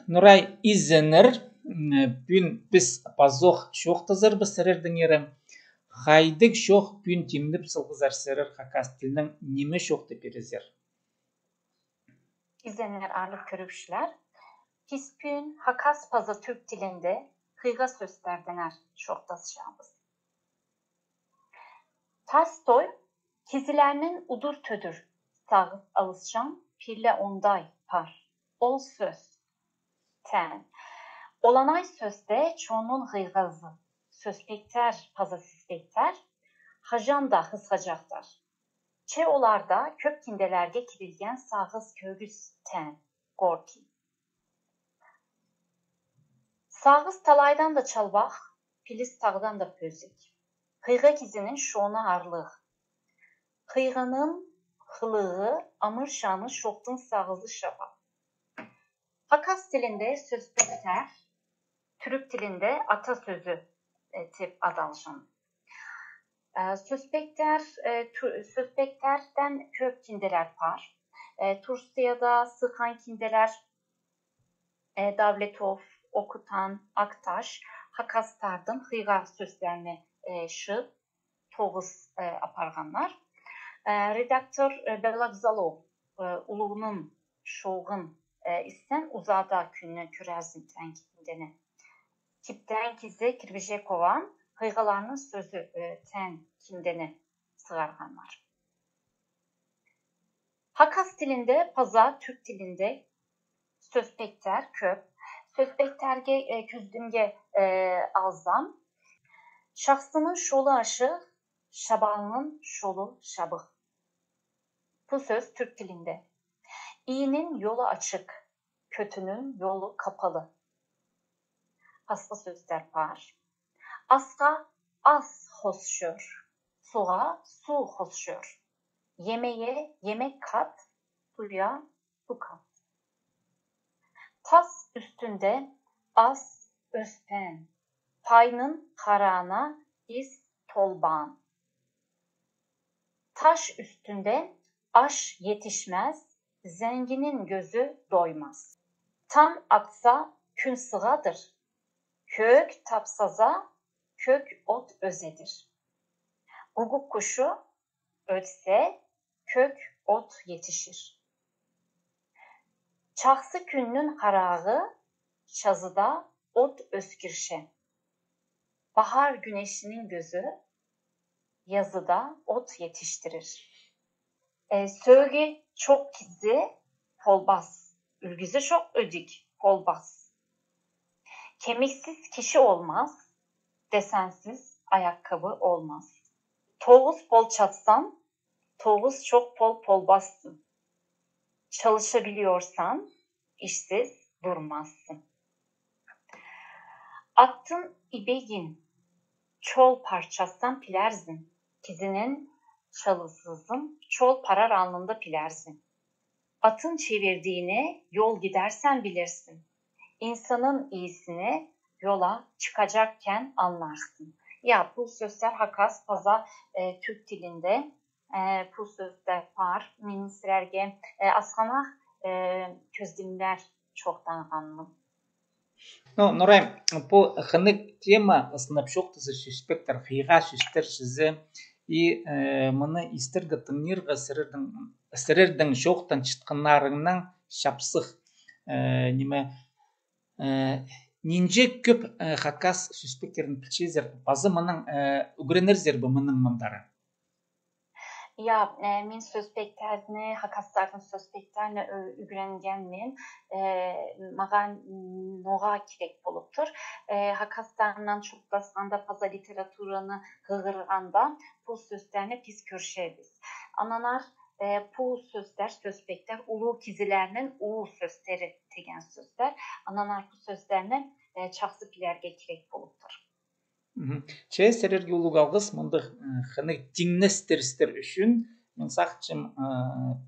Nuray izlenir. Bün biz pazoh şohtazır bısırırdın yerim. Haydık şoh bün timdip sılgızar sırır hakas tilinin nime şohtu birizer. İzlenir ağırlık körüpüşler. Hispün hakas pazı Türk dilinde hıyga sözlerdener şohtasışamız. Tolstoy, kizilerinin udur tödür sağıt alışcan pirle onday par. Ol söz. Ten. Olanay sözde çoğunun hıygazı. Sözpekter pazasizpekter. Hajan da hısacaktar. Çeolarda kök kindelerge kirilgen sağız kögüz ten. Gorki. Sağız talaydan da çalbaq, piliz tağdan da pözük. Hıyga kizinin şoğuna arlığı. Hıyganın hılığı, amır şanı şoktun sağızı şaba. Hakas dilinde sözpekter, Türk dilinde atasözü tip adalışın. Sözpekterden kök kindeler par. Tursiyada sıkan kindeler Davletov, Okutan, Aktaş, Hakas tardım hıyga sözlerini şı, toğuz aparganlar. Redaktör Belagzalov, uluğunun şoğun isten uzada künü kürezin tenkindeni. Kipten kizi Kirvijekova hıygalarının sözü tenkindeni sığarganlar. Hakas dilinde paza, Türk dilinde sözpekter, köp, sözpekterge küzdümge azdan, şahsının şolu aşı, şabalının şolu şabıh. Bu söz Türk dilinde. İyinin yolu açık, kötünün yolu kapalı. Asla sözler var. Aska as hoşşör, suğa su hoşşör. Yemeğe yemek kat, suya su kat. Tas üstünde as östen, payının karağına iz tolban. Taş üstünde aş yetişmez, zenginin gözü doymaz. Tam aksa kün sığadır, kök tapsaza kök ot özedir. Guguk kuşu ötse kök ot yetişir. Çaksı künün harağı, çazıda ot öskirşe. Bahar güneşinin gözü, yazıda ot yetiştirir. Söğü çok kizi, polbaz. Ülgüzü çok ödik, polbaz. Kemiksiz kişi olmaz, desensiz ayakkabı olmaz. Toğuz pol çatsan, toğuz çok pol polbazsın. Çalışabiliyorsan işsiz durmazsın. Attın ibegin, çol parçastan pilerzin. Kizinin çalısızın, çol parar alnında pilerzin. Atın çevirdiğini yol gidersen bilirsin. İnsanın iyisini yola çıkacakken anlarsın. Ya bu sözler hakas paza Türk dilinde bu sözler var. Ministrerge asana közdimler çoktan anlam. No, Nuray, bu hınık tema aslında çok da şişpekler, hıyga şiştir size и мыны истергатын нирга сырырдың шоқтан чытканнарыңнан шапсых неме нинже көп хакас шишпектерин пичезер базы мының үгренерзер бу мының мындары. Ya min sözpekterni, hakaslardan sözpekterni ügrengen min magan noğa kirek boluptur. Hakaslardan çok basganda paza literaturanı hığırganda bu sözlerini pis körşebiz. Ananar bu sözler, sözpekter ulu kizilerinin ulu sözleri tegen sözler. Ananar bu sözlerini çaksı pilerge kirek boluptur. Çe sererge ulugalgыс мындык хыны тиңнестерстер үшін мен сакчым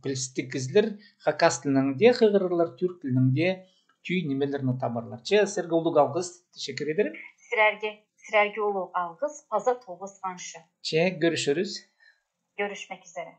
билстигизлер хакас тилинде хыгырлар түрк тилинде түй немелерни табарлар. Çe serge ulugalgыс teşekkür ederim. Sirerge ulugalgыс paza toğuz anşı. Çe görüşürüz. Görüşmek üzere.